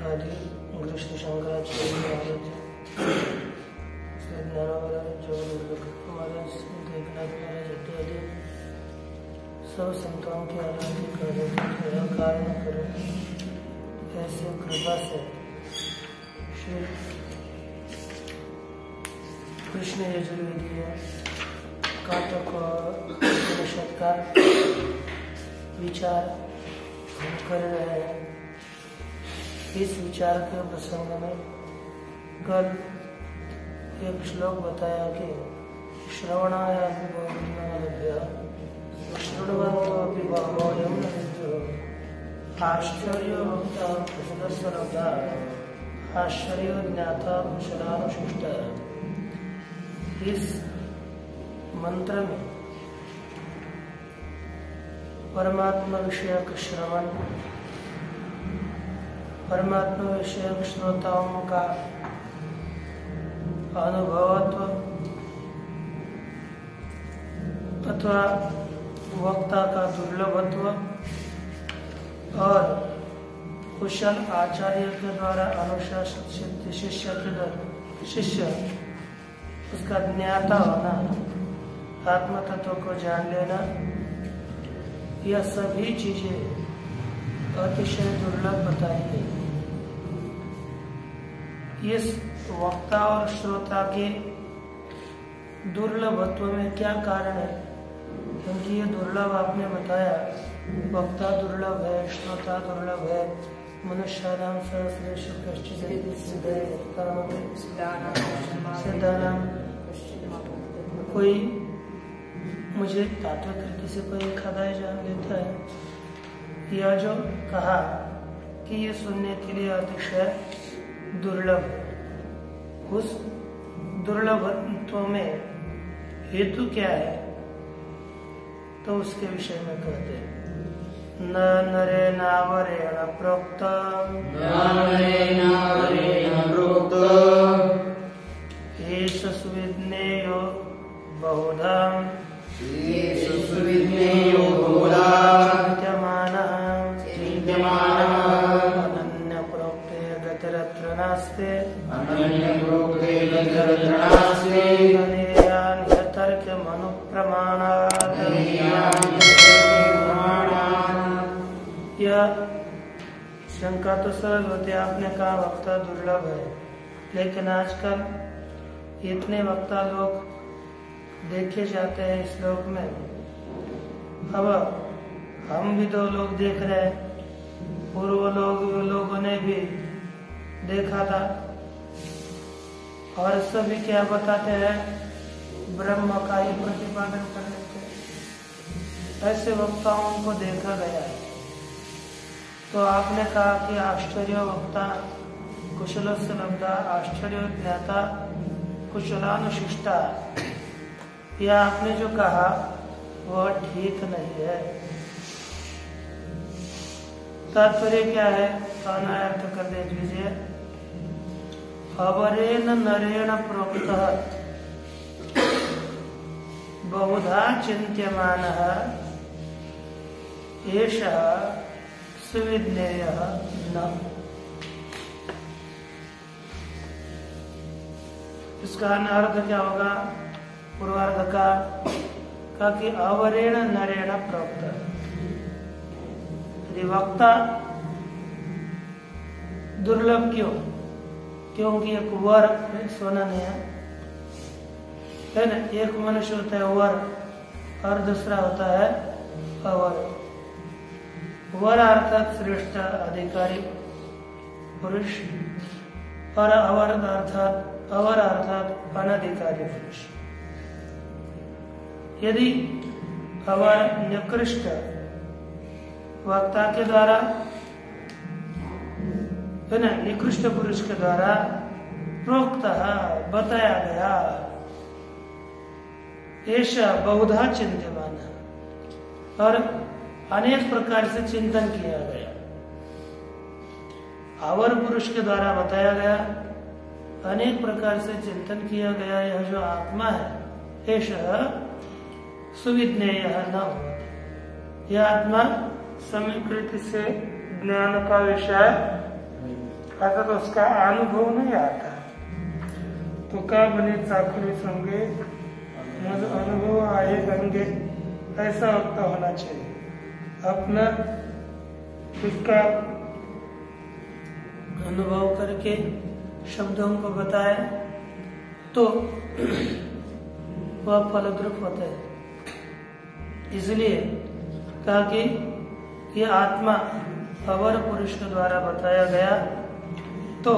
आदि कृष्ण शंकराचार्य महाराज, श्री ज्ञानवराज, जगन्नाथ महाराज, एकनाथ महाराज इत्यादि सब संतों की आराधना करो, कारण करो। ऐसे कृपा से श्री कृष्ण यजुर्वेदीय काटक उपनिषद का विचार हम कर रहे हैं। इस विचार के प्रसंग में कल एक श्लोक बताया कि श्रवणाय श्रृण्वन्तो बहवोऽयं न विद्युः आश्चर्यो भक्ता कुशलस्वरब्धा आश्चर्यो ज्ञाता कुशलानुशिष्टः। इस मंत्र में परमात्मा विषयक श्रवण, परमात्मा विषयक श्रोताओं का अनुभवत्व अथवा वक्ता का दुर्लभत्व और कुशल आचार्य के द्वारा अनुशासित शिष्य उसका ज्ञाता होना, आत्म तत्व को जान लेना, यह सभी चीजें अतिशय दुर्लभ बताई गई। इस वक्ता और श्रोता के दुर्लभत्व में क्या कारण है? क्योंकि ये दुर्लभ आपने बताया, वक्ता दुर्लभ है, श्रोता दुर्लभ है। मनुष्यानां सहस्रेषु कश्चित् सिद्धानां। कोई मुझे तात्विक रीति से कोई खदाई जान लेता है। यह जो कहा कि ये सुनने के लिए अतिशय दुर्लभ है, उस दुर्लभत्व में हेतु क्या है? तो उसके विषय में कहते हैं न नरेणावरेण प्रोक्तम् एष सुविज्ञेयो बहुधा चिन्त्यमानः अनन्य प्रोक्ते गतिरत्र नास्ति अनेयान् यतर्कमनुप्रमाणात्। यह शंका तो सरल होती, आपने कहा वक्ता दुर्लभ है, लेकिन आजकल इतने वक्ता लोग देखे जाते हैं इस लोक में। अब हम भी दो लोग देख रहे हैं, पूर्व लोगों ने भी देखा था, और सभी क्या बताते हैं? ब्रह्म का ही प्रतिपादन कर लेते हैं। ऐसे वक्ताओं को देखा गया है। तो आपने कहा कि आश्चर्य वक्ता कुशलस्य लब्धा आश्चर्य ज्ञाता कुशलानुशिष्टा। यह आपने जो कहा वह ठीक नहीं है। तात्पर्य क्या है? अर्थ कर दे दीजिए। अवरेण नरेण प्रोक्तः बहुधा चिन्त्यमानः एषः सुविज्ञेयः न। इसका अर्थ क्या होगा? पूर्वार्ध का कि अवरेण नरेण प्रोक्त। वक्ता दुर्लभ क्यों? क्योंकि एक वर सोना नहीं है ना। एक मनुष्य होता है वर, और दूसरा होता है अवर। वर अर्थात श्रेष्ठ अधिकारी पुरुष, और अवर अर्थात अनधिकारी पुरुष। यदि अवर निकृष्ट वक्ता के द्वारा है ना, निकृष्ट पुरुष के द्वारा प्रोक्त बताया गया, ऐसा बहुधा चिंत्यमान, और अनेक प्रकार से चिंतन किया गया। अवर पुरुष के द्वारा बताया गया, अनेक प्रकार से चिंतन किया गया। यह जो आत्मा है, ऐसा सुविज्ञेय न होती। यह आत्मा समीकृत से ज्ञान का विषय अर्थात उसका अनुभव नहीं आता। तो का बने चाकरी संगे मुझ अनुभव आए गंगे, ऐसा वक्ता होना चाहिए। अपना उसका अनुभव करके शब्दों को बताए तो वह फलद्रुप होता है। इसलिए कहा कि यह आत्मा अवर पुरुष के द्वारा बताया गया तो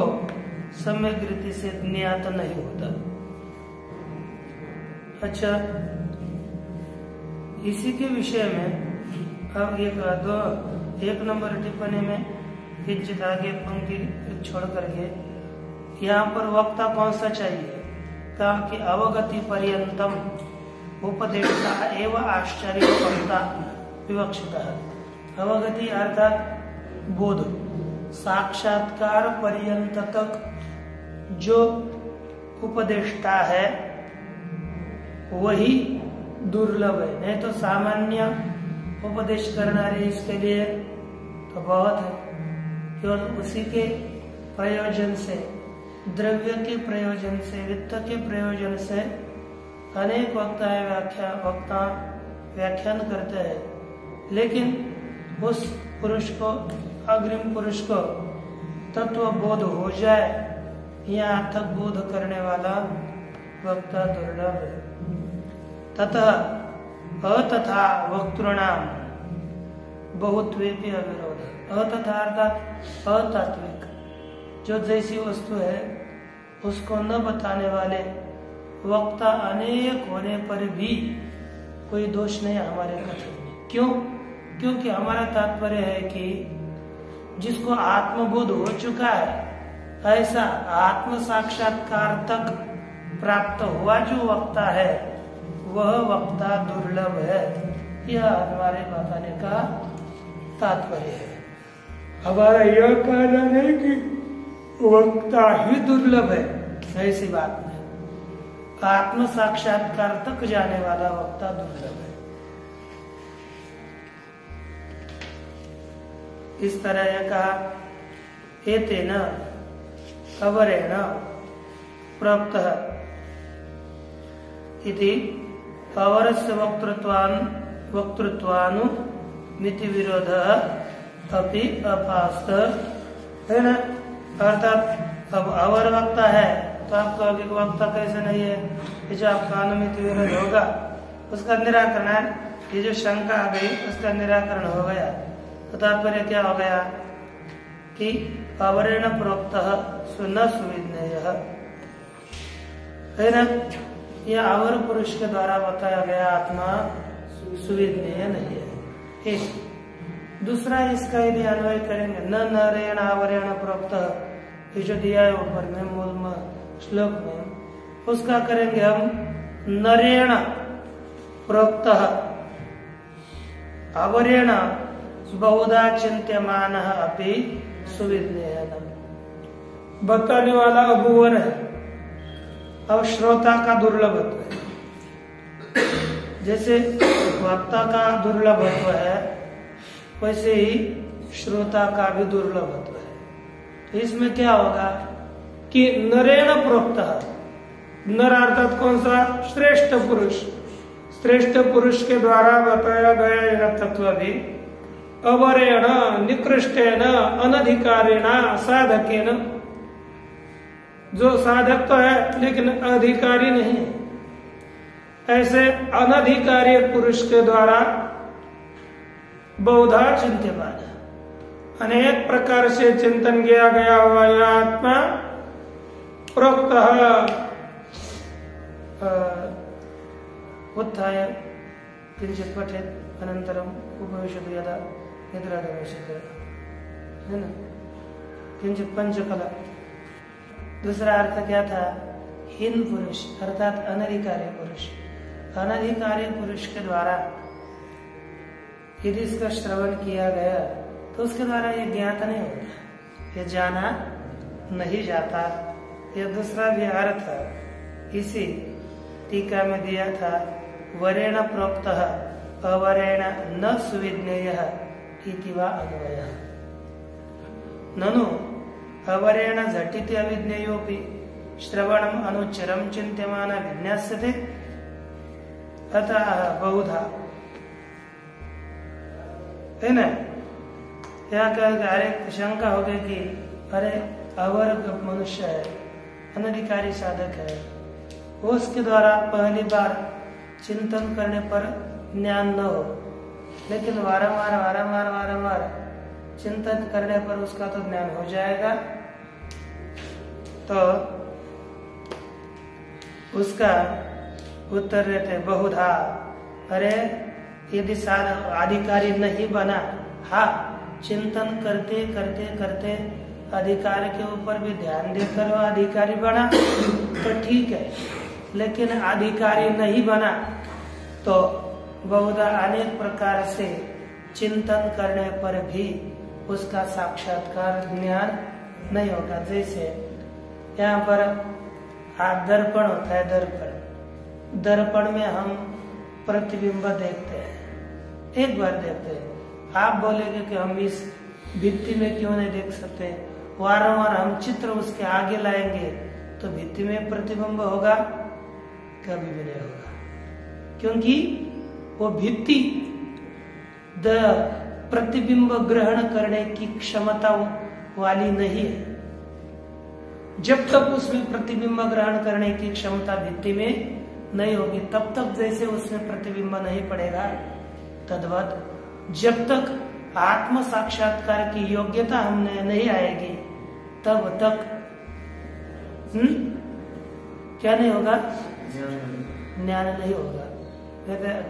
सम्यक रीति से ज्ञात नहीं होता। अच्छा, इसी के विषय में अब एक नंबर टिप्पणी में किंचित आगे पंक्ति छोड़ करके यहाँ पर वक्ता कौन सा चाहिए? कहा कि अवगति पर्यंतम उपदेष्टा एवं आश्चर्य वक्ता विवक्षितः। अवगति अर्थात बोध, साक्षात्कार पर्यंत तक जो उपदेष्टा है वही दुर्लभ है। नहीं तो सामान्य उपदेश करनारे इसके लिए तो बहुत है। केवल उसी के प्रयोजन से, द्रव्य के प्रयोजन से, वित्त के प्रयोजन से अनेक वक्ता व्याख्यान करते हैं, लेकिन उस पुरुष को, अग्रिम पुरुष को तत्व बोध हो जाए, यहाँ तक बोध करने वाला वक्ता दुर्लभ है। तथा वक्तृणाम बहुत्वेपि अविरोध। अतथा अर्थात अतात्विक, जो जैसी वस्तु है उसको न बताने वाले वक्ता अनेक होने पर भी कोई दोष नहीं हमारे कथन में। क्यों? क्योंकि हमारा तात्पर्य है कि जिसको आत्मबोध हो चुका है, ऐसा आत्म साक्षात्कार तक प्राप्त हुआ जो वक्ता है वह वक्ता दुर्लभ है। यह हमारे बताने का तात्पर्य है। हमारा यह कहना नहीं कि वक्ता ही दुर्लभ है, ऐसी बात नहीं। आत्म साक्षात्कार तक जाने वाला वक्ता दुर्लभ है। इस तरह यह कहा, एतेन अवरेण प्राप्तः इति अवरस्य वक्तृत्वानुमिति विरोधः अपि अपास्त है ना। अर्थात अब अवर वक्ता है तो आपका वक्ता कैसे नहीं है, ये जो आपका अनुमिति विरोध होगा उसका निराकरण है। ये जो शंका आ गई उसका निराकरण हो गया। तो तात्पर्य क्या हो गया कि अवरेण प्रोक्तः न सुविज्ञेयः है ना। यह अवर पुरुष के द्वारा बताया गया आत्मा सुविज्ञेय नहीं है। एक दूसरा इसका यदि अन्वय करेंगे, न नरेण आवरेण प्रोक्तः, ये जो दिया है ऊपर में मूल श्लोक में, उसका करेंगे हम नरेण प्रोक्तः आवरेण बहुधा चिंत्यमानः अपि सुविज्ञेयः। बताने वाला अभुवर है, अब श्रोता का दुर्लभत्व है। जैसे वक्ता का दुर्लभत्व है वैसे ही श्रोता का भी दुर्लभत्व है। तो इसमें क्या होगा कि नरेण प्रोक्तः, नर अर्थात कौन सा? श्रेष्ठ पुरुष। श्रेष्ठ पुरुष के द्वारा बताया गया यह तत्व भी अवरेण निकृष्टेन अनधिकारेण साधकेन, जो साधक तो है लेकिन अधिकारी नहीं है, ऐसे अनधिकारी पुरुष के द्वारा बहुधा चिंत्यमान, अनेक प्रकार से चिंतन किया गया हुआ यह आत्मा प्रोक्तः उत्थाय किंचित पठेत् अनन्तरम् उपविशतु यदा निद्रा गमिष्यति, है ना। किंचित पंचकला। दूसरा अर्थ क्या था? हीन पुरुष अर्थात अनधिकारी पुरुष। अनधिकारी पुरुष के द्वारा यदि इसका श्रवण किया गया तो उसके द्वारा ये ज्ञात नहीं होता, ये जाना नहीं जाता। यह दूसरा भी अर्थ इसी टीका में दिया था, वरेण प्रोक्तः अवरेण न सुविज्ञेयः इति वा अन्वयः। ननु अवरेण झटिति अविज्ञेयोपि श्रवणम अनुच्चरम चिंत्यमान विन्यास्यते अतः बहुधा, है ना। यहाँ क्या अरे शंका हो गई कि अरे अवर्ग मनुष्य है, अनधिकारी साधक है, वो उसके द्वारा पहली बार चिंतन करने पर ज्ञान न हो, लेकिन वारंवार चिंतन करने पर उसका तो ज्ञान हो जाएगा। तो उसका उत्तर रहते बहुधा, अरे यदि अधिकारी नहीं बना, हाँ चिंतन करते करते करते अधिकारी के ऊपर भी ध्यान देकर वो अधिकारी बना तो ठीक है, लेकिन अधिकारी नहीं बना तो बहुधा अनेक प्रकार से चिंतन करने पर भी उसका साक्षात्कार ज्ञान नहीं होगा। जैसे यहाँ पर दर्पण होता है, दर्पण में हम प्रतिबिंब देखते हैं, एक बार देखते हैं। आप बोलेंगे कि हम इस भित्ति में क्यों नहीं देख सकते, वारंवार हम चित्र उसके आगे लाएंगे तो भित्ति में प्रतिबिंब होगा? कभी भी नहीं होगा, क्योंकि वो भित्ति प्रतिबिंब ग्रहण करने की क्षमता वाली नहीं है। जब तक उसमें प्रतिबिंब ग्रहण करने की क्षमता भित्ति में नहीं होगी, तब तक जैसे उसमें प्रतिबिंब नहीं पड़ेगा, तद्वत जब तक आत्म साक्षात्कार की योग्यता हमने नहीं आएगी तब तक क्या नहीं होगा? ज्ञान नहीं होगा।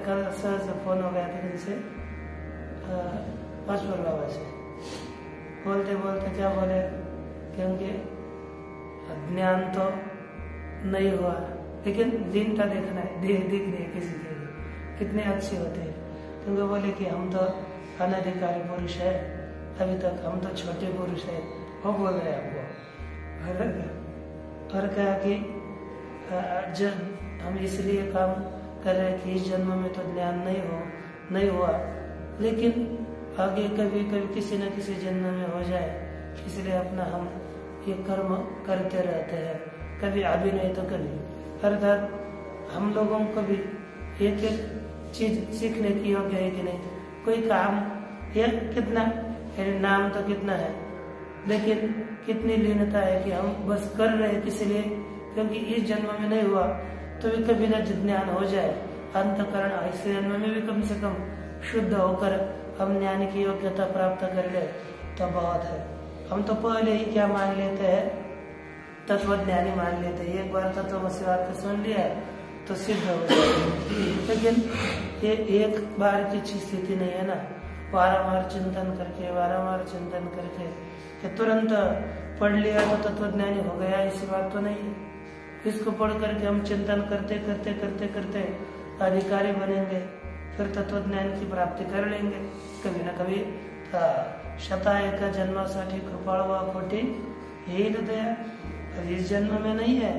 कल सहज फोन हो गया था इनसे, पशुर बाबा से, बोलते बोलते क्या बोले, क्योंकि ज्ञान तो नहीं हुआ लेकिन दीनता देखना है, दिख रही है किसी के लिए, कितने अच्छे होते हैं। क्योंकि बोले कि हम तो अनधिकारी पुरुष है, अभी तक हम तो छोटे पुरुष है, वो बोल रहे हैं आपको। और कहा कि हम इसलिए काम कर रहे हैं कि इस जन्म में तो ज्ञान नहीं हुआ, लेकिन आगे कभी कभी किसी न किसी जन्म में हो जाए, इसलिए अपना हम ये कर्म करते रहते हैं, कभी अभी नहीं तो कभी। अर्थात हम लोगों को भी एक एक चीज सीखने की योग्य है कि नहीं। कोई काम ये कितना नाम तो कितना है, लेकिन कितनी लीनता है कि हम बस कर रहे हैं किसी लिए, क्योंकि इस जन्म में नहीं हुआ तो भी कभी न ज्ञान हो जाए, अंतकरण ऐसे जन्म में भी कम से कम शुद्ध होकर हम ज्ञान की योग्यता प्राप्त कर ले तो बहुत है। हम तो पहले ही क्या मान लेते हैं, तत्वज्ञानी मान लेते हैं, एक बार तत्वमसि वाक्य सुन लिया तो सिद्ध हो जाए। लेकिन ये एक बार की स्थिति नहीं है ना, वारंवार चिंतन करके कि तुरंत पढ़ लिया तो तत्वज्ञानी हो गया, ऐसी बात तो नहीं है। इसको पढ़ करके हम चिंतन करते करते करते करते अधिकारी बनेंगे, फिर तत्वज्ञान की प्राप्ति कर लेंगे। कभी न कभी शताएक जन्मासाठी कृपाळ वा कोटी येईल दया। इस जन्म में नहीं है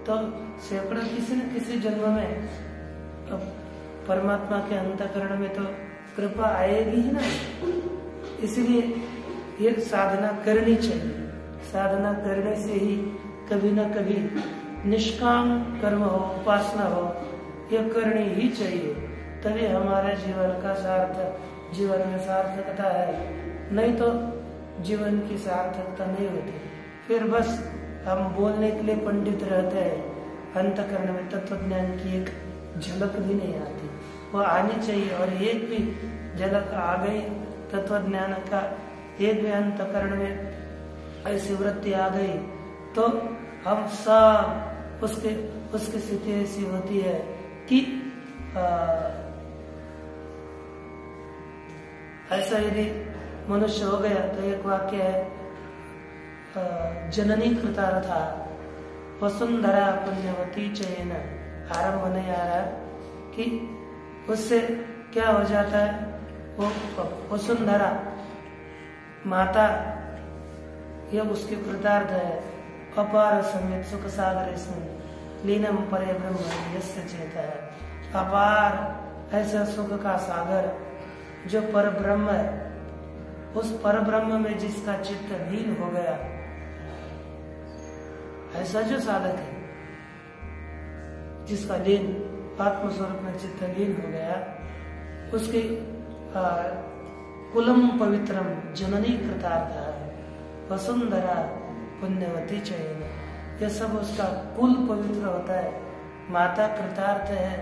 तो सैकड़ों किसी न किसी जन्म में परमात्मा के अंतःकरण में तो कृपा आएगी ही ना। इसलिए ये साधना करनी चाहिए, साधना करने से ही कभी न कभी निष्काम कर्म हो, उपासना हो, ये करनी ही चाहिए, तभी हमारा जीवन का जीवन में सार्थकता है। नहीं तो जीवन की सार्थकता नहीं होती, फिर बस हम बोलने के लिए पंडित रहते हैं, अंतःकरण में तत्वज्ञान की एक झलक भी नहीं आती। वो आनी चाहिए, और एक भी झलक आ गई तत्वज्ञान का, एक भी अंतःकरण में ऐसी वृत्ति आ गई तो हम सब उसकी स्थिति ऐसी होती है कि ऐसा यदि मनुष्य हो गया तो एक वाक्य है, जननी कृतार्था वसुंधरा पुण्यवती चयन, आरंभ नहीं आ रहा कि उससे क्या हो जाता है, वो वसुंधरा माता ये उसकी कृतार्थ है। अपार समेत सुख सागर इसमें लीनम परे ब्रह्म यस्य चेता है। अपार ऐसा सुख का सागर जो पर ब्रह्म है, उस पर ब्रह्म में जिसका चित्त लीन हो गया, ऐसा जो साधक है जिसका लीन आत्मस्वरूप में चित्त लीन हो गया, उसकी कुलम पवित्रम जननी कृतार्थ वसुंधरा पुण्यवती चयन, यह सब उसका कुल पवित्र होता है, माता कृतार्थ है,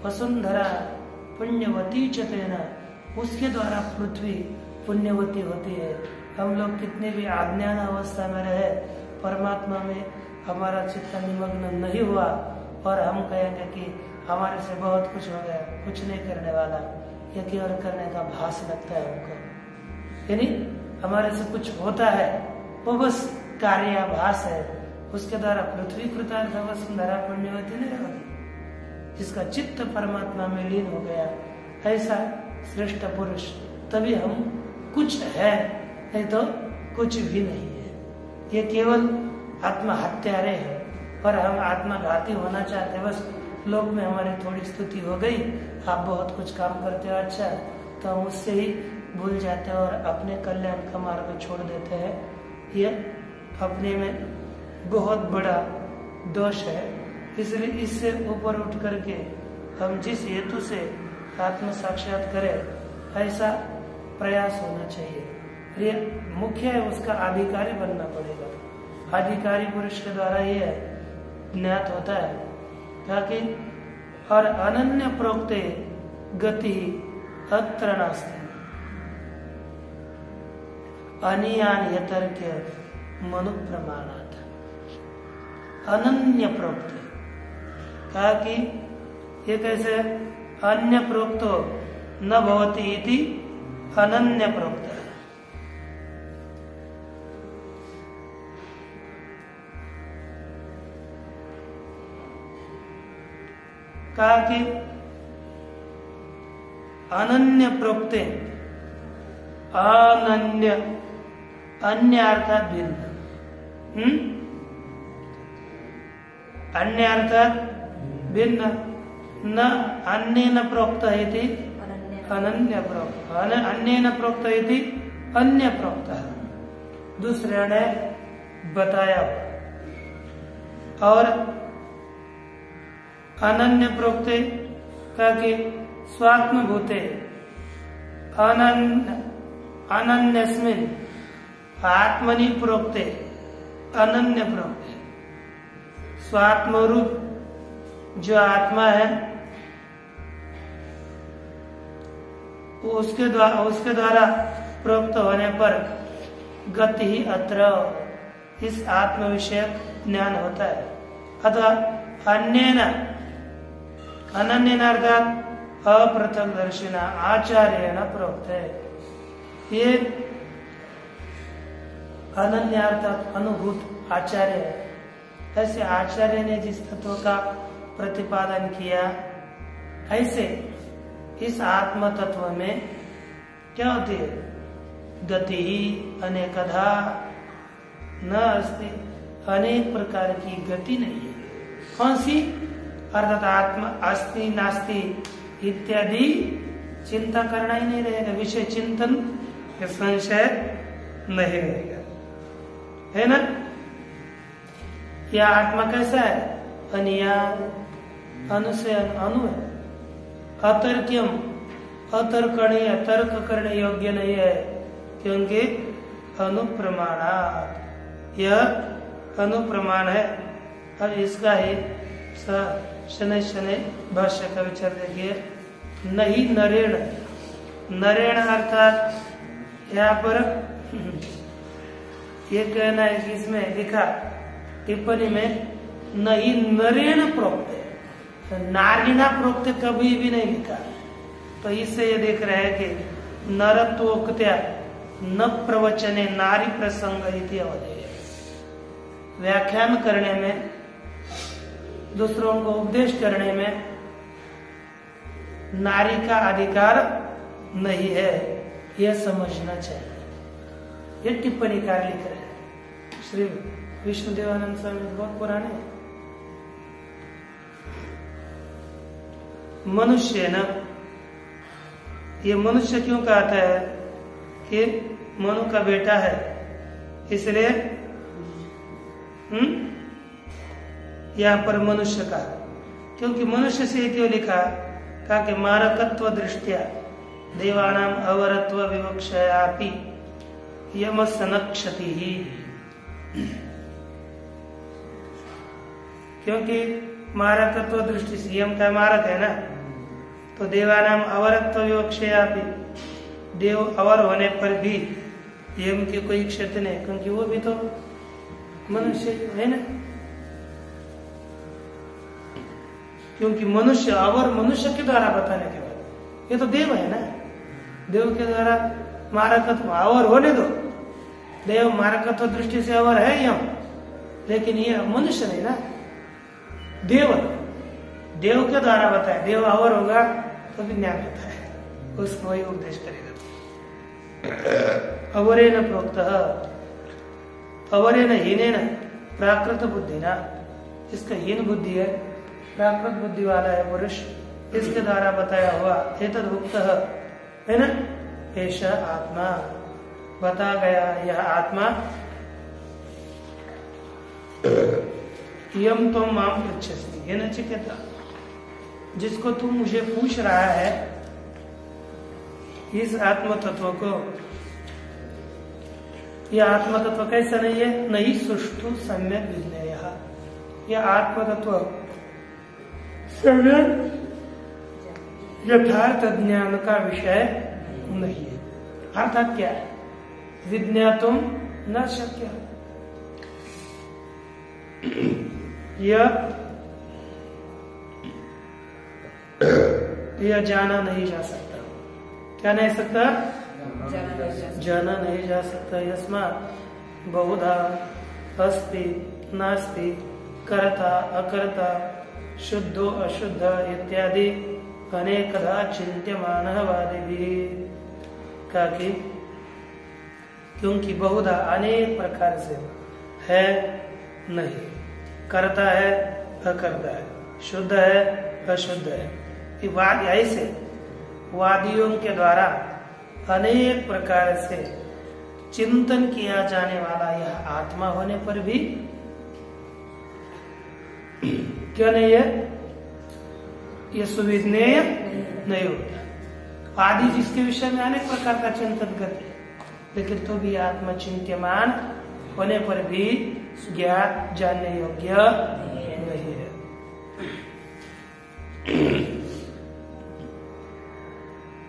वसुंधरा पुण्यवती चयन, उसके द्वारा पृथ्वी पुण्यवती होती है। हम लोग कितने भी अज्ञान अवस्था में रहे, परमात्मा में हमारा चित्त निमग्न नहीं हुआ और हम कहेंगे कि हमारे से बहुत कुछ हो गया, कुछ नहीं करने वाला, यह केवल करने का भास लगता है हमको। यानी हमारे से कुछ होता है वो बस कार्याभास है, उसके द्वारा पृथ्वी कृतार्थ वसुंधरा पुण्यवती नहीं होगी। जिसका चित्त परमात्मा में लीन हो गया, ऐसा श्रेष्ठ पुरुष, तभी हम कुछ है, नहीं तो कुछ भी नहीं है। ये केवल आत्मा हत्यारे है और हम आत्माघाती होना चाहते हैं। बस लोक में हमारी थोड़ी स्तुति हो गई, आप बहुत कुछ काम करते हो अच्छा, तो हम उससे ही भूल जाते हैं और अपने कल्याण का मार्ग छोड़ देते हैं। ये अपने में बहुत बड़ा दोष है। इसलिए इससे ऊपर उठ करके हम जिस हेतु से आत्म साक्षात करें, ऐसा प्रयास होना चाहिए। ये मुख्य है, उसका अधिकारी बनना पड़ेगा। अधिकारी पुरुष के द्वारा ये ज्ञात होता है, ताकि और अनन्य प्रोक्ते गति अत्र नास्ति अनियान यतर्क्य मनु प्रमाणात्। अनन्य प्रोक्ते कहा कि ये कैसे अन्य प्रोक्तो न भवति इति अनन्य प्रोक्त है। कहा कि अनन्य प्रोक्ते, अनन्य, अन्य अर्थात भिन्न, अन्य अर्थात भिन्न, न अन्येन प्रोक्त इति अनन्य प्रोक्त, अन्येन प्रोक्त इति अन्य प्रोक्त, दूसरे ने बताया। और अनन्य प्रोक्ते का कि स्वात्मभूते अनन्यस्मिन् आत्मनि प्रोक्ते अनन्य प्रोक्ते, स्वात्मरूप जो आत्मा है उसके द्वारा प्रोक्त होने पर गति ही अत्र, इस आत्म विषयक ज्ञान होता है। अथवा अन्येन, अनन्येन अर्थात अपृथक्दर्शिना आचार्येण प्रोक्त है। ये अनन्य अर्थात अनुभूत आचार्य है। ऐसे आचार्य ने जिस तत्व का प्रतिपादन किया, ऐसे इस आत्म तत्व में क्या होती है? गति ही अनेकधा न अस्ति, अनेक प्रकार की गति नहीं है। कौन सी? अर्थात आत्मा अस्ति नास्ति इत्यादि चिंता करना ही नहीं रहेगा, विषय चिंतन संशय नहीं रहेगा, है ना। यह आत्मा कैसा है? अनिया, अनु से अनु है, अतर्क्यम, अतर्कणीय, तर्क करने योग्य नहीं है, क्योंकि अनुप्रमाणात्, यह अनुप्रमाण है। और इसका ही शनै शनै भाष्य का विचार देखिए। नहीं नरेण, नरेण अर्थात यहाँ पर ये कहना है कि इसमें लिखा टिप्पणी में नहीं नरेण प्रोक्त, नारीणा प्रोक्त कभी भी नहीं लिखा। तो इससे ये देख रहे हैं कि नरत्वोक्त्या न प्रवचने नारी प्रसंग इति अवधेय। व्याख्यान करने में, दूसरों को उपदेश करने में नारी का अधिकार नहीं है, यह समझना चाहिए। ये टिप्पणीकार लिख रहे हैं, श्री विष्णुदेवानंद स्वामी बहुत पुराने। मनुष्य न, ये मनुष्य क्यों कहता है कि मनु का बेटा है, इसलिए यहाँ पर मनुष्य का, क्योंकि मनुष्य से क्यों लिखा, कहा कि मारकत्व दृष्टिया देवानाम अवरत्व विवक्षयापि यमस्य न क्षतिः, क्योंकि मारकत्व दृष्टि से यम का मारक है ना, तो देवानाम अवरत्व विवक्षयापि, देव अवर होने पर भी यम की कोई क्षति नहीं, क्योंकि वो भी तो मनुष्य है ना, क्योंकि मनुष्य अवर मनुष्य के द्वारा बताने के बाद, ये तो देव है ना, देव के द्वारा मारकत्व अवर होने दो, देव मारकत्व दृष्टि से अवर है यम, लेकिन ये मनुष्य नहीं ना, देव देव के द्वारा बताया, देव अवर होगा तो भी ज्ञान होता है, उसको वही उपदेश करेगा। अवरेण प्रोक्तः, अवरेण हीनेन प्राकृत बुद्धिना, इसका हीन बुद्धि है, प्राकृत बुद्धि वाला है पुरुष, इसके द्वारा बताया हुआ एतद् उक्तः है ना, एष आत्मा, बता गया यह आत्मा, यम तुम माम पृच्छसि, ये नचिकेता, जिसको तू मुझे पूछ रहा है, इस आत्म तत्व को, यह आत्म तत्व कैसा नहीं है, नहीं सुष्ठु सम्यक विज्ञेय, यह आत्म तत्व सम्यक यथार्थ ज्ञान का विषय नहीं है। अर्थात क्या है, विज्ञातुम न शक्य, यह जाना नहीं जा सकता, क्या नहीं सकता, जाना नहीं जा सकता। यस्मात् बहुधा अस्ति नास्ति, कर्ता अकर्ता, शुद्धो अशुद्ध इत्यादि अनेकधा चिंत्यमानः वादिभिः, क्योंकि बहुधा अनेक प्रकार से है नहीं, करता है अकर्ता है, शुद्ध है अशुद्ध है, ऐसे वादियों के द्वारा अनेक प्रकार से चिंतन किया जाने वाला यह आत्मा होने पर भी क्या नहीं है, ये सुविज्ञेय नहीं होता। आदि जिसके विषय में अनेक प्रकार का चिंतन करते, लेकिन तो भी आत्मा चिंत्यमान होने पर भी ज्ञात जानने योग्य नहीं है।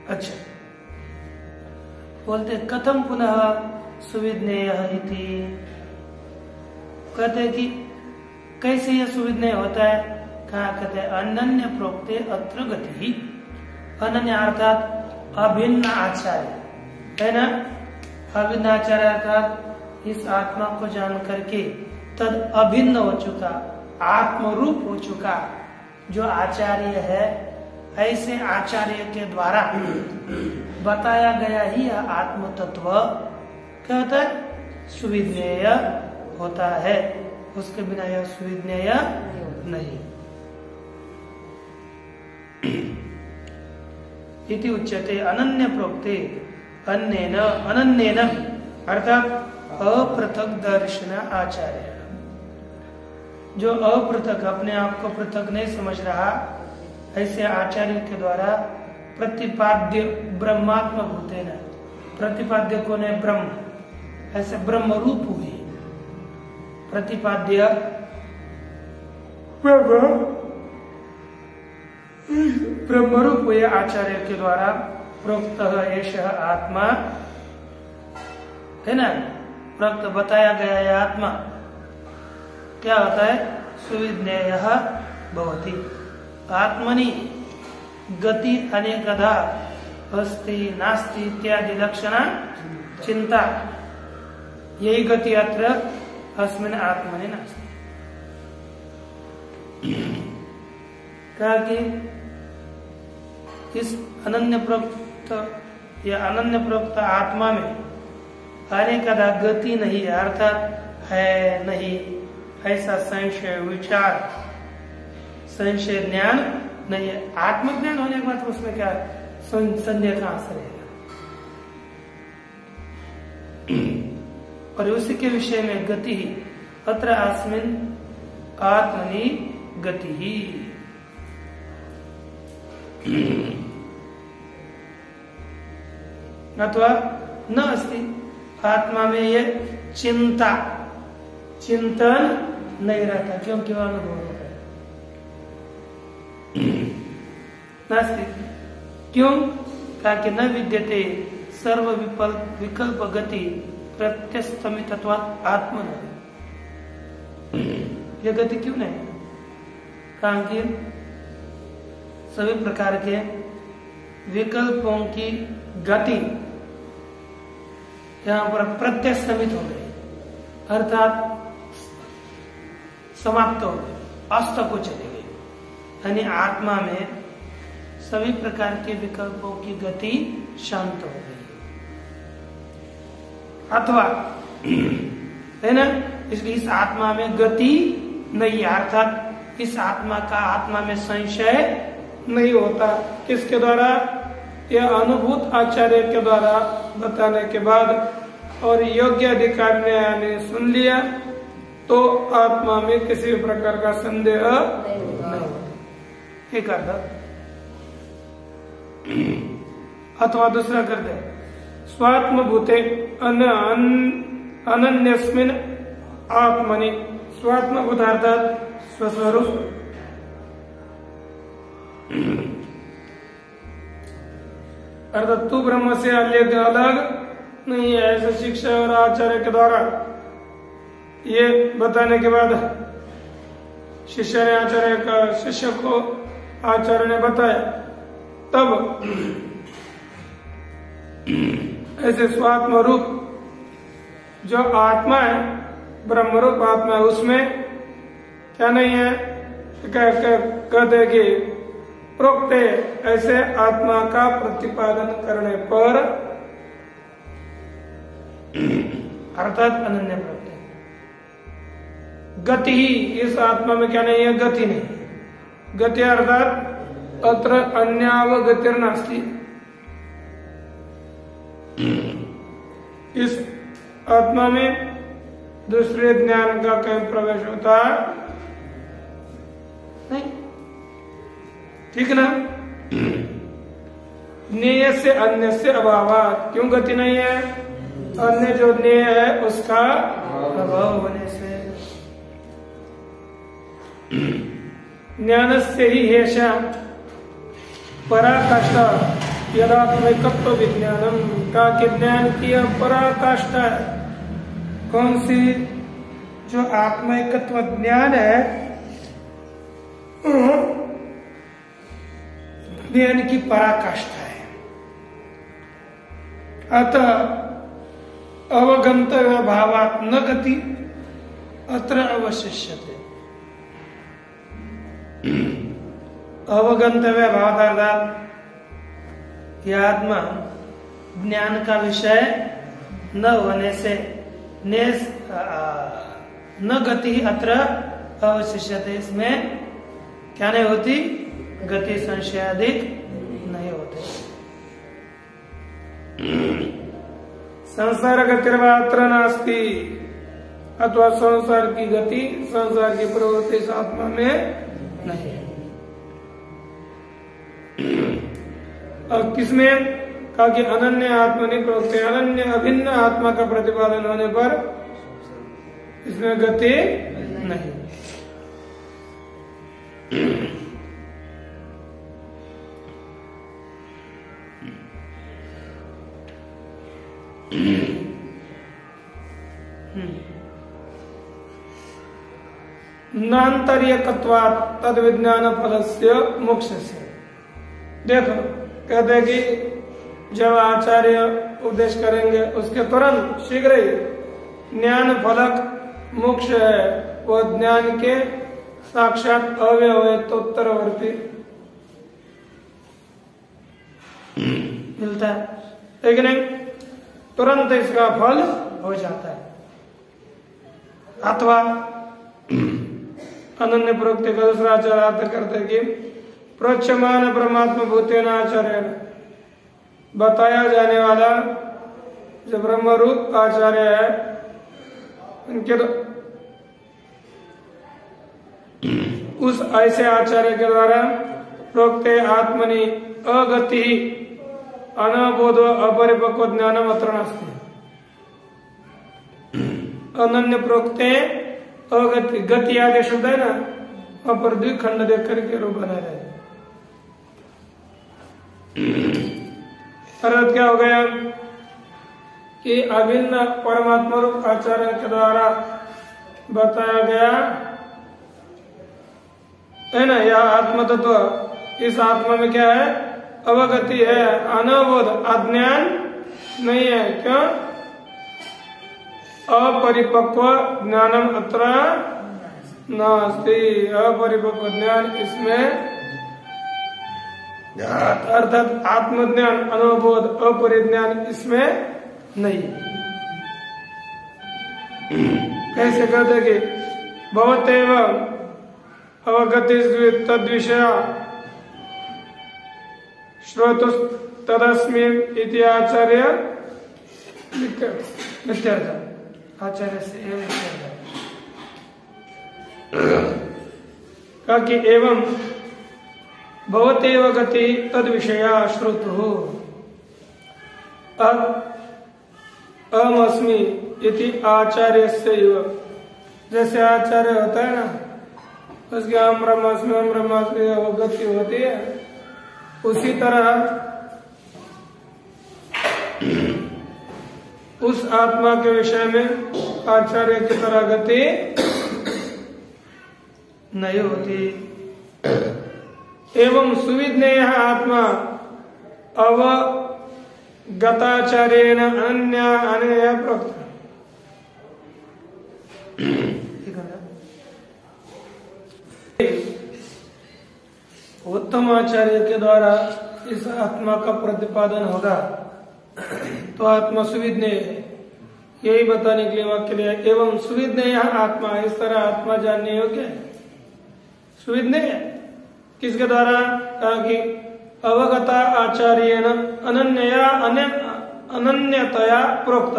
अच्छा, बोलते कथम पुनः सुविज्ञेय इति, कहते कि कैसे यह सुविज्ञेय होता है, कहा कहते अनन्य प्रोक्ते अत्र गति, अनन्य अर्थात अभिन्न आचार्य है ना, अभिन्न आचार्य अर्थात इस आत्मा को जान करके तद अभिन्न हो चुका, आत्मरूप हो चुका जो आचार्य है, ऐसे आचार्य के द्वारा बताया गया ही यह आत्म तत्व क्या होता है, सुविज्ञेय होता है, उसके बिना यह सुविज्ञेय नहीं। इति उच्यते अनन्य प्रोक्ते अन्येन, अनन्येन अर्थात अपृथक दर्शन आचार्य, जो अपृथक अपने आप को पृथक नहीं समझ रहा, ऐसे आचार्य के द्वारा प्रतिपाद्य ब्रह्मात्म भूतेन, प्रतिपाद्य को ने ब्रह्म, ऐसे ब्रह्म रूप हुए प्रतिपाद्य ब्रह्म रूप हुए आचार्य के द्वारा प्रोक्त एष आत्मा है ना, प्रोक्त बताया गया यह आत्मा क्या होता है, सुविज्ञेयः भवति। आत्मनि गति अनेकधा अस्ति नास्ति इत्यादि लक्षण चिंता, यही गति अत्र अस्मिन् आत्मनि नास्ति। कहा कि इस अनन्य प्रोक्त या अनन्य प्रोक्त आत्मा में अनेकधा गति नहीं है, अर्थात है नहीं, ऐसा संशय विचार संशय ज्ञान नहीं है। आत्मज्ञान होने के बाद उसमें क्या संदेह कहां से रहेगा, और उसी के विषय में गति अत्र अस्मिन् आत्मनि गति ही। अथवा न अस्ति, आत्मा में ये चिंतन नहीं रहता क्योंकि वह अनुभव हो गया। नास्ति क्यों? ताकि न विद्यते सर्व विकल्प गति प्रत्यस्तमितत्वात् आत्मन। यह गति क्यों नहीं? कारण कि सभी प्रकार के विकल्पों की गति यहाँ पर प्रत्यस्तमित हो गई, अर्थात समाप्त हो गई, अस्त को चली गई। यानी आत्मा में सभी प्रकार के विकल्पों की गति शांत हो गई। अथवा है ना, इसलिए इस आत्मा में गति नहीं है, अर्थात इस आत्मा का आत्मा में संशय नहीं होता। किसके द्वारा? यह अनुभूत आचार्य के द्वारा बताने के बाद और योग्य अधिकारी ने सुन लिया तो आत्मा में किसी भी प्रकार का संदेह नहीं होता। एक अर्थ। अथवा दूसरा करते स्वात्म भूते अनन्यस्मिन् आत्मनि। स्वात्म भूत अर्थात स्वस्वरूप, अर्थात तू ब्रह्म से अलग नहीं है, ऐसे शिक्षा और आचार्य के द्वारा ये बताने के बाद शिष्य ने आचार्य का शिष्य को आचार्य ने बताया, तब ऐसे स्वात्म रूप जो आत्मा है, ब्रह्म रूप आत्मा है, उसमें क्या नहीं है? कहते कि प्रोक्त ऐसे आत्मा का प्रतिपादन करने पर अर्थात अनन्य प्रत्यय गति ही, इस आत्मा में क्या नहीं है? गति नहीं। गति अर्थात अत्र अन्यावगतिर्नास्ति। इस आत्मा में दूसरे ज्ञान का कहीं प्रवेश होता नहीं, ठीक ना? ज्ञेय से अन्य से अभावात्। क्यों गति नहीं है? अन्य जो ज्ञेय है उसका अभाव होने से। ज्ञानस्य ही हेषा पराकाष्ठा यदात्मैकत्व विज्ञानम। का कि ज्ञान की पराकाष्ठा है। कौन सी? जो आत्मैकत्व ज्ञान है, ज्ञान की पराकाष्ठा है। अतः अवगंतव्य भावात् न गति अत्र अवशिष्यते। अवगंतव्य भाव अर्थात यह आत्मा ज्ञान का विषय न होने से न गति अत्र अवशिष्यते। इसमें क्या नहीं होती? गति संशय अधिक नहीं होते। संसार गतिर्वात्र नास्ति। अथवा संसार की गति, संसार की प्रवृत्ति इस आत्मा में नहीं है। और किसमें? कहा कि अनन्य आत्मा नहीं प्रवृत्ति, अनन्य अभिन्न आत्मा का प्रतिपादन होने पर इसमें गति नहीं। नान्तर्यकत्वात् तद विज्ञान फलस्य मोक्षस्य। देखो कहते हैं कि जब आचार्य उपदेश करेंगे उसके तुरंत शीघ्र ही ज्ञान फलक मोक्ष है, वो ज्ञान के साक्षात अवयव है, तो उत्तरवर्ती मिलता है, लेकिन तुरंत इसका फल हो जाता है। अथवा अनन्य प्रोक्ति का दूसरा आचार्य अर्थ करते कि प्रोच्यमान परमात्मा भूतेन आचार्य, बताया जाने वाला जो ब्रह्म रूप आचार्य है उनके उस ऐसे आचार्य के द्वारा प्रोक्ते आत्मनि अगति अनबोध अपरिपक्व ज्ञानम अत्र नास्ति। अनन्य प्रोक्ते अगति, गति आगे शब्द है ना, वहां पर द्विखंड देख करके रूप बना रहे। अर्थात क्या हो गया कि अभिन्न परमात्मा रूप आचार्य के द्वारा बताया गया है ना, यह आत्म तत्व, इस आत्मा में क्या है, अवगति है, अनबोध अज्ञान नहीं है। क्यों? अपरिपक्व ज्ञानम अत्र नास्ति, अपरिपक्व ज्ञान इसमें, अर्थात आत्मज्ञान अनुभोध अपरिज्ञान इसमें नहीं। कैसे कहते कि भवतेव अवगति तद विषय श्रोतु तदस्मिन् इति आचार्य मिथ्यार्थ, आचार्य से कहा कि एवं भवतेव गति तद विषया श्रोतु अहम अस्मि इति आचार्य से, जैसे आचार्य होता है ना, उसके हम ब्रह्मास्मि गति होती है, उसी तरह उस आत्मा के विषय में आचार्य की तरह गति नहीं होती। एवं सुविज्ञेय आत्मा अवगताचार्येण अन्य अनेय प्रोक्त। उत्तम आचार्य के द्वारा इस आत्मा का प्रतिपादन होगा तो आत्मा सुविज्ञेय, यही बताने के लिए वाक्य लिया। एवं सुविज्ञेय आत्मा, इस तरह आत्मा जानने योग्य है, सुविज्ञेय किसके द्वारा? कहा कि अवगता आचार्येण अनन्यतया प्रोक्त,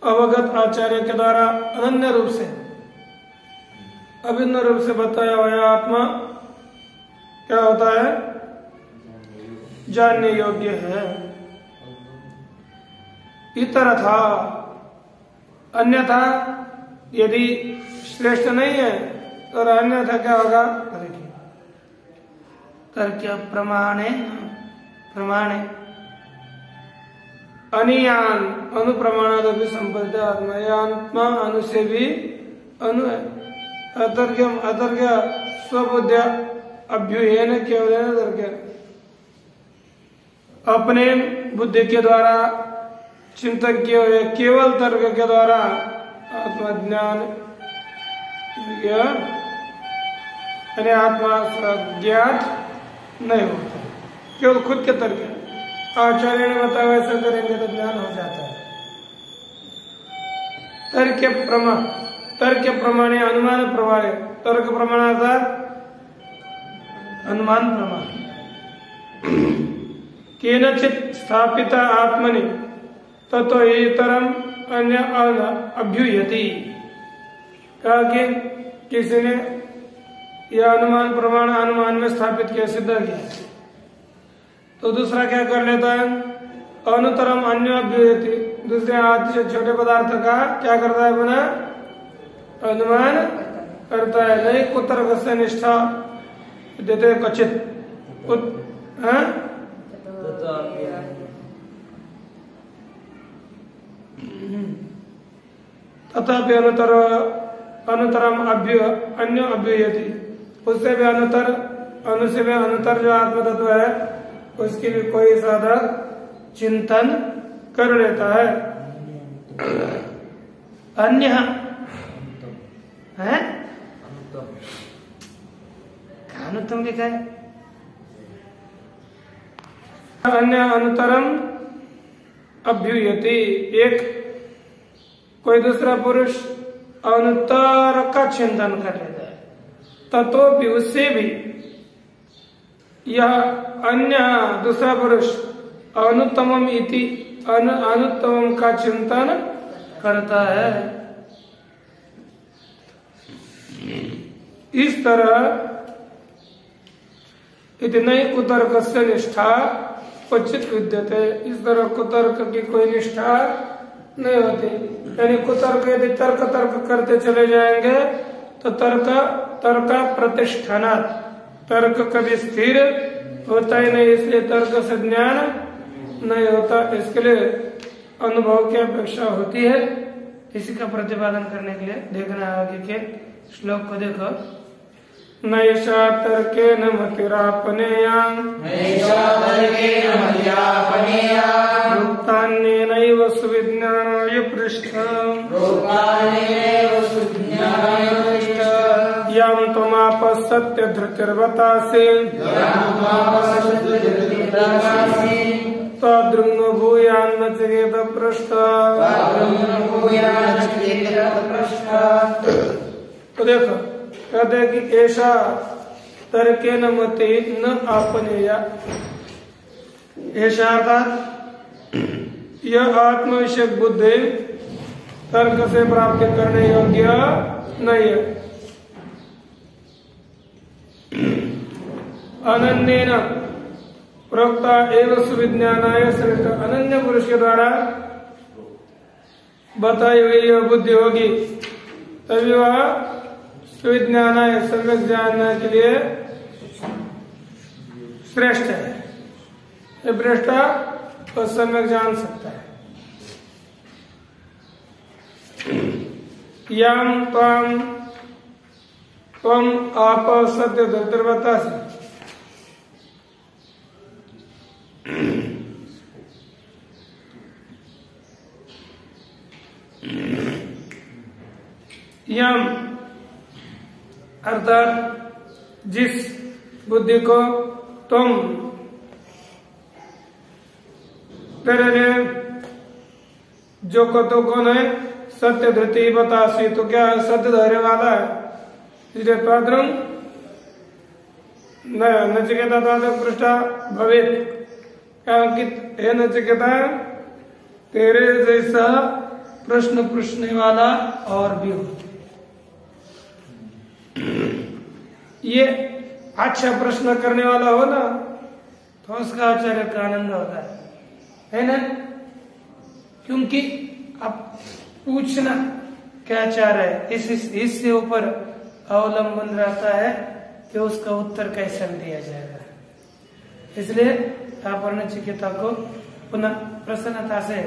अवगत आचार्य के द्वारा अनन्य रूप से, अभिन्न रूप से बताया हुआ आत्मा क्या होता है? जानने योग्य है। इतर था, अन्यथा यदि श्रेष्ठ नहीं है तो अन्यथा क्या होगा? तर्क्य प्रमाणे अनियान अनुप्रमाणादपि संपत्ति आत्मा, यह आत्मा अनु से भी अनु है। अतर्क्य स्वबुद्ध्या अभ्युहेन केवल तर्क, अपने बुद्धि के द्वारा चिंतन किए हुए केवल तर्क के द्वारा आत्मज्ञान यानी आत्मा ज्ञात नहीं होता, केवल खुद के तर्क। आचार्य ने बताया ऐसा करेंगे तो ज्ञान हो जाता है। तर्क प्रमाणे अनुमान प्रमाणे, तर्क प्रमाणार्थात अनुमान प्रमाण। केनचित स्थापित आत्मनि ततो इतरम अन्य अभ्युह्यति, कहा कि किसी ने यह अनुमान प्रमाण अनुमान में स्थापित किया, सिद्ध किया, तो दूसरा क्या कर लेता है? अनुतरम अन्य अभ्युह्यति, दूसरे हाथ से छोटे पदार्थ का क्या करता है? बना अनुमान करता है। नहीं कुतर्क से निष्ठा देते क्वचित, तथापि अनुतरम अन्य अभ्युह्यति, उससे भी अनुतर, अनु से भी अनुतर जो आत्म तत्व है उसकी भी कोई साधक चिंतन कर लेता है। अन्य है अनुतम लिखा है, अन्य अनुतरम अभ्युह्यति, एक कोई दूसरा पुरुष अनुतर का चिंतन कर लेता है, ततो भी उससे भी यह अन्य दूसरा पुरुष अनुत्तमम इति अनुत्तमम का चिंतन करता है। इस तरह इतने कुतर्क से निष्ठा क्वचित विद्यते, इस तरह कुतर्क की कोई निष्ठा नहीं होती। यानी कुतर्क यदि तर्क करते चले जाएंगे तो तर्क प्रतिष्ठानात्, तर्क कभी स्थिर होता ही नहीं, इसलिए तर्क से ज्ञान नहीं होता। इसके लिए अनुभव की अपेक्षा होती है। इसी का प्रतिपादन करने के लिए देखना आगे के श्लोक को देखो। नैषा तर्केण मतिरापनेयां रुक्तान्येनैव सुविज्ञानाय पृष्ठम् यां त्वमापः धृतिर्वतासि तद्रुङ् भूयान्नचिकेत पृष्ठः। तो देखो कहते हैं कि ऐसा तर्केण मति न आपनेया, ऐसा अर्थात यह आत्मविषयक बुद्धि तर्क से प्राप्त करने योग्य नहीं है। अनन्येन प्रोक्ता एवं सुविज्ञानाय श्रेष्ठ, अनन्य पुरुष के द्वारा बताई हुई यह बुद्धि होगी तभी वह सुविज्ञानाय सम्यक जानने के लिए श्रेष्ठ है। ये भ्रष्टा और सम्यक जान सकता है। याम त्वम आप सत्य धृतिर्वतासि, यम अर्थात जिस बुद्धि को तुम तेरे लिए जो को तो कौन है सत्य धृति बतासी, तो क्या सत्य धैर्य वाला है। इसलिए पात्रम नचिकेता पृष्ठा भवेत, हे नचिकेता तेरे जैसा प्रश्न पूछने वाला और भी हो। ये अच्छा प्रश्न करने वाला हो ना तो उसका आचार्य का आनंद होता है ना, क्योंकि अब पूछना क्या चाह रहा है इससे ऊपर अवलंबन रहता है कि उसका उत्तर कैसे दिया जाएगा। इसलिए आप नचिकेता को पुनः प्रसन्नता से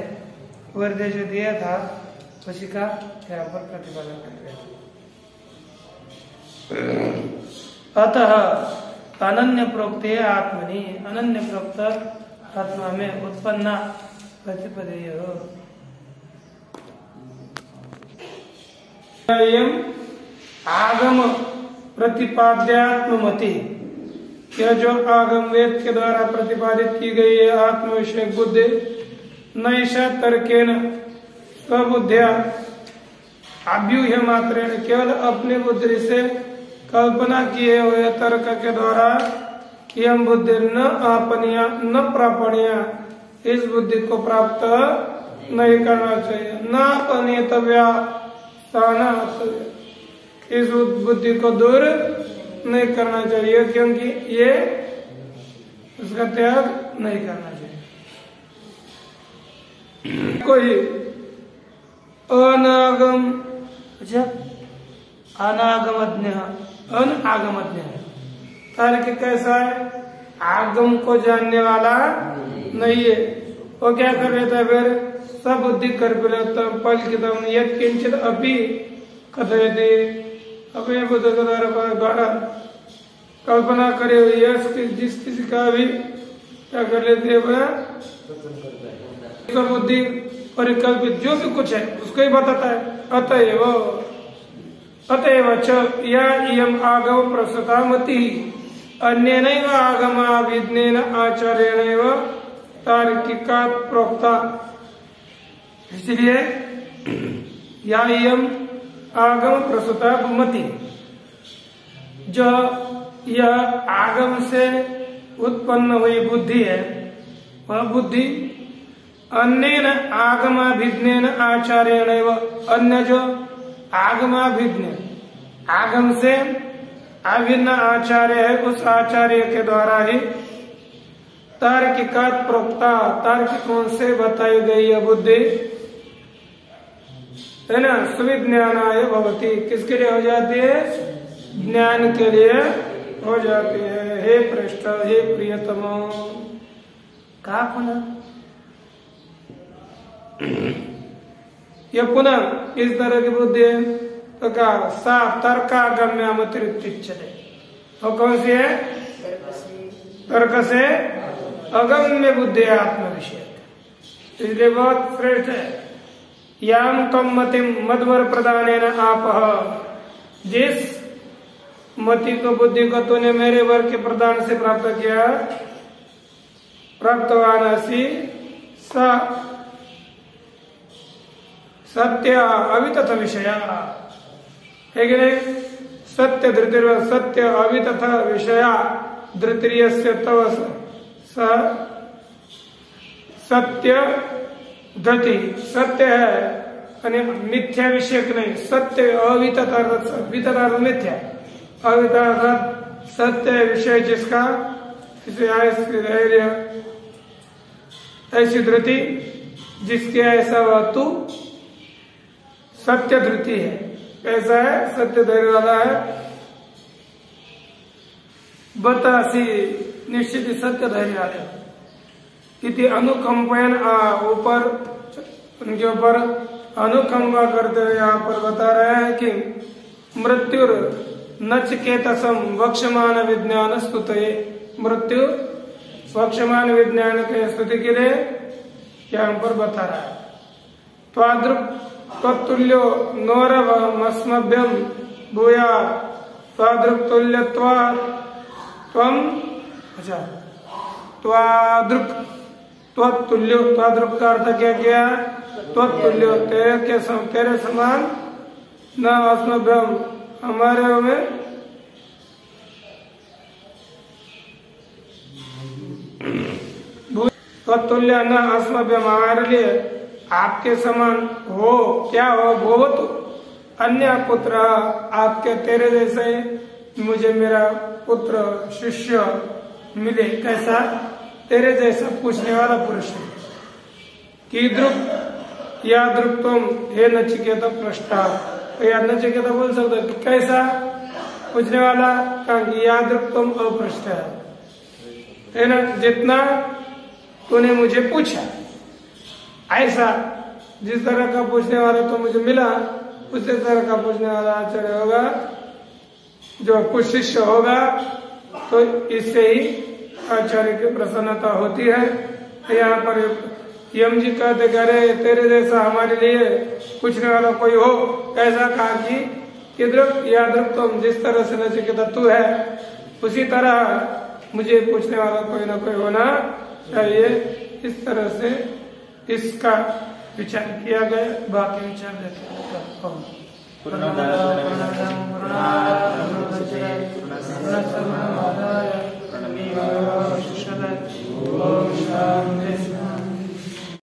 वरदे जो दिया था उसी का यहाँ पर प्रतिपादन कर रहे हैं। अतः अनन्य प्रोक्ते आत्मनि, अनन्य प्रोक्त आत्मा में उत्पन्न प्रतिपदेय आगम प्रतिपाद्यात्ममति, यह जो आगम वेद के द्वारा प्रतिपादित की गई है आत्म विषय बुद्धि नैषा तर्केन स्वबुद्धिया अभ्यूह्य मात्रेण, केवल अपनी बुद्धि से कल्पना किए हुए तर्क के द्वारा यम बुद्धि न आपनीय न प्रापणीय, इस बुद्धि को प्राप्त नहीं करना चाहिए। न अपनीतव्या, इस बुद्धि को दूर नहीं करना चाहिए, क्योंकि ये उसका त्याग नहीं करना चाहिए। कोई अनागम अनागमज्ञ अनागमज्ञ है, तार्किक कैसा है, आगम को जानने वाला नहीं है। वो क्या कर लेता है फिर सब बुद्धि कर पलिखितम यत् किंचित अपि कथयति, अपने बुद्ध के द्वारा कल्पना करे हुई है जिस किसी का भी क्या कर लेते हैं सब बुद्धि परिकल्पित जो भी कुछ है उसको ही बताता है। अतएव च या इयम आगम प्रसुता मति अन्येनैव आगमाभिज्ञेन आचार्येणैव तार्किका प्रोक्ता, इसलिए या इयम आगम प्रसुता मति, जो यह आगम से उत्पन्न हुई बुद्धि है वह बुद्धि अन्येन आगमाभिज्ञेन आचार्येणैव, अन्य जो आगमाभिज्ञ आगम से अभिन्न आचार्य है, उस आचार्य के द्वारा ही तार्किका प्रोक्ता, तार्किकों से बताई गई यह बुद्धि है ना, सुविज्ञानाय भवति, किसके लिए हो जाती है? ज्ञान के लिए हो जाती है। हे पृष्ठ, हे प्रियतम, कहा पुनः? यह पुनः इस तरह की बुद्धि है तो कहा सा तर्कागम्यामतिरिच्यते, तो कौन सी है? तर्क से अगम्य बुद्धि आत्म विषय, इसलिए बहुत श्रेष्ठ है। याम तम मतिम मध्वर प्रदानेन आप, जिस मति को, बुद्धि को तूने मेरे वर के प्रदान से प्राप्त किया, प्राप्तवान असि स सत्य अवितथ विषय, है कि नहीं? सत्य धृतिर, सत्य अवितथ विषय धृतीय से तव सत्य धति, सत्य है यानी मिथ्या विषय नहीं, सत्य अवितथ मिथ्या, अवितथ सत्य विषय जिसका, इसे धैर्य ऐसी धृति जिसके ऐसा वह तू सत्य धृति है, कैसा है? सत्य धैर्य वाला है। बतासी निश्चित सत्य धैर्य वाले इति अनुकंपन, ऊपर उनके ऊपर अनुकंपा करते हुए यहाँ पर बता रहे हैं कि मृत्युर नचिकेतसम वक्षमान विज्ञान स्तुते, मृत्यु वक्षमान विज्ञान के स्तुति के लिए यहाँ पर बता रहा है। त्वादृक्तुल्यो नोरवमस्मभ्यं भूया त्वादृक्तुल्यत्वा त्वं, अच्छा त्वादृक्, त्वतुल्यो, त्वादृक् का अर्थ क्या किया? त्वतुल्यो, तेरे समान, न अस्मभ्यम, हमारे में, त्वतुल्य न अस्मभ्यम, हमारे लिए आपके समान हो, क्या हो? भोवतु अन्य पुत्र, आपके तेरे जैसे मुझे मेरा पुत्र शिष्य मिले, कैसा? तेरे जैसा पूछने वाला पुरुष है। कीदृक् यादृक् तुम, हे नचिकेता पृष्ठा, या नचिकेता बोल सकते कि कैसा पूछने वाला? कहा कि यादृक् तुम अपृष्ठ है ना, जितना तूने मुझे पूछा, ऐसा जिस तरह का पूछने वाला तो मुझे मिला, उसी तरह का पूछने वाला आचार्य होगा, जो कुछ शिष्य होगा, तो इससे ही आचार्य की प्रसन्नता होती है। यहाँ पर यम जी कहते करे तेरे जैसा हमारे लिए पूछने वाला कोई हो, कैसा? कहा कि किदृक् यादृक् तुम, जिस तरह से नचिकेता तू है, उसी तरह मुझे पूछने वाला कोई ना कोई होना चाहिए। इस तरह से इसका विचार किया गया। बाकी विचार देते हैं।